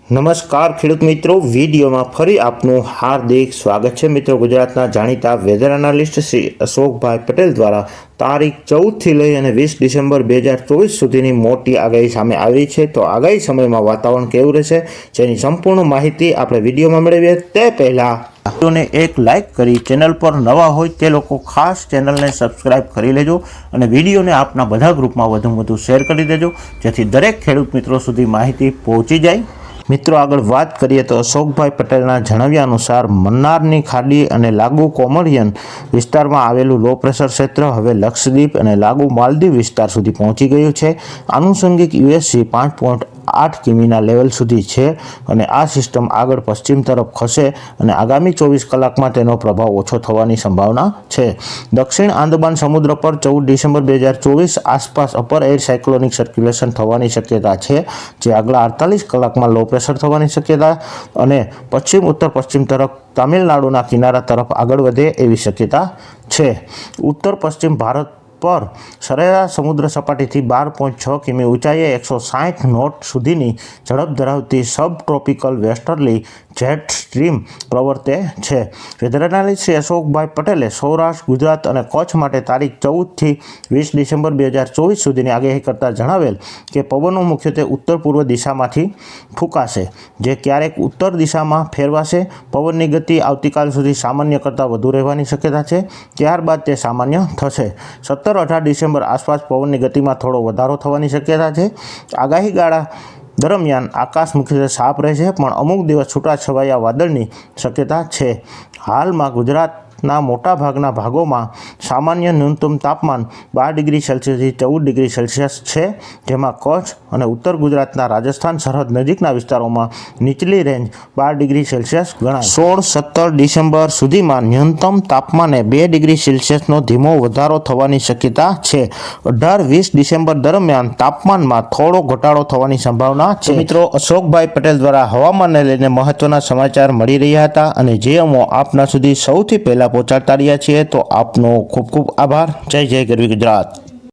નમસ્કાર ખેડૂત મિત્રો, વિડીયોમાં ફરી આપનું હાર્દિક સ્વાગત છે। મિત્રો, ગુજરાતના જાણીતા વેધર એનાલિસ્ટ શ્રી અશોકભાઈ પટેલ દ્વારા તારીખ 14થી લઈ અને 20 ડિસેમ્બર 2024 સુધીની મોટી આગાહી સામે આવી છે। તો આગાહી સમયમાં વાતાવરણ કેવું રહેશે જેની સંપૂર્ણ માહિતી આપણે વિડીયોમાં મેળવીએ તે પહેલાં વિડીયોને એક લાઇક કરી ચેનલ પર નવા હોય તે લોકો ખાસ ચેનલને સબસ્ક્રાઇબ કરી લેજો અને વિડીયોને આપના બધા ગ્રુપમાં વધુમાં વધુ શેર કરી દેજો જેથી દરેક ખેડૂત મિત્રો સુધી માહિતી પહોંચી જાય। મિત્રો, આગળ વાત કરીએ તો અશોકભાઈ પટેલના જણાવ્યા અનુસાર મન્નારની ખાડી અને લાગુ કોમરિયન વિસ્તારમાં આવેલું લો પ્રેશર ક્ષેત્ર હવે લક્ષદ્વીપ અને લાગુ માલદીવ વિસ્તાર સુધી પહોંચી ગયું છે। આનુષંગિક યુએસસી 5.8 કિમીના લેવલ સુધી છે અને આ સિસ્ટમ આગળ પશ્ચિમ તરફ ખસે અને આગામી 24 કલાકમાં તેનો પ્રભાવ ઓછો થવાની સંભાવના છે। દક્ષિણ આંદામાન સમુદ્ર પર 14 ડિસેમ્બર 2024 આસપાસ અપર એર સાયક્લોનિક સર્ક્યુલેશન થવાની શક્યતા છે, જે આગલા 48 કલાકમાં લો પ્રેશર થવાની શક્યતા અને પશ્ચિમ ઉત્તર પશ્ચિમ તરફ તમિલનાડુના કિનારા તરફ આગળ વધે એવી શક્યતા છે। ઉત્તર પશ્ચિમ ભારત પર સરેરાશ સમુદ્ર સપાટીથી 12.6 કિમી ઊંચાઈએ 160 નોટ સુધીની ઝડપ ધરાવતી સબ ટ્રોપિકલ વેસ્ટર્લી જેટ સ્ટ્રીમ પ્રવર્તે છે। વેધર એનાલિસ્ટ શ્રી અશોકભાઈ પટેલે સૌરાષ્ટ્ર, ગુજરાત અને કચ્છ માટે તારીખ 14થી 20 ડિસેમ્બર 2024 સુધીની આગાહી કરતા જણાવેલ કે પવનો મુખ્યત્વે ઉત્તર પૂર્વ દિશામાંથી ફૂંકાશે, જે ક્યારેક ઉત્તર દિશામાં ફેરવાશે। પવનની ગતિ આવતીકાલ સુધી સામાન્ય કરતાં વધુ રહેવાની શક્યતા છે, ત્યારબાદ તે સામાન્ય થશે। 17-18 ડિસેમ્બર આસપાસ પવનની ગતિમાં થોડો વધારો થવાની શક્યતા છે। આગાહી ગાળા દરમિયાન આકાશ મુખ્યત્વે સાફ રહેશે, પણ અમુક દિવસ છૂટાછવાયા વાદળની શક્યતા છે। હાલમાં ગુજરાતના મોટાભાગના ભાગોમાં સામાન્ય ન્યૂનતમ તાપમાન 12 ડિગ્રી સેલ્સિયસથી 14 ડિગ્રી સેલ્સિયસ છે, જેમાં કચ્છ અને ઉત્તર ગુજરાતના રાજસ્થાન સરહદ નજીકના વિસ્તારોમાં નીચલી રેન્જ 12 ડિગ્રી સેલ્સિયસ ગણાય। 16-17 ડિસેમ્બર સુધીમાં ન્યૂનતમ તાપમાને 2 ડિગ્રી સેલ્સિયસનો ધીમો વધારો થવાની શક્યતા છે। 18-20 ડિસેમ્બર દરમિયાન તાપમાનમાં થોડો ઘટાડો થવાની સંભાવના છે। મિત્રો, અશોકભાઈ પટેલ દ્વારા હવામાનને લઈને મહત્વના સમાચાર મળી રહ્યા હતા અને જે અમે આપના સુધી સૌથી પહેલા પહોંચાડતા રહ્યા છીએ, તો આપનો ખૂબ ખૂબ આભાર। જય જય ગરવી ગુજરાત।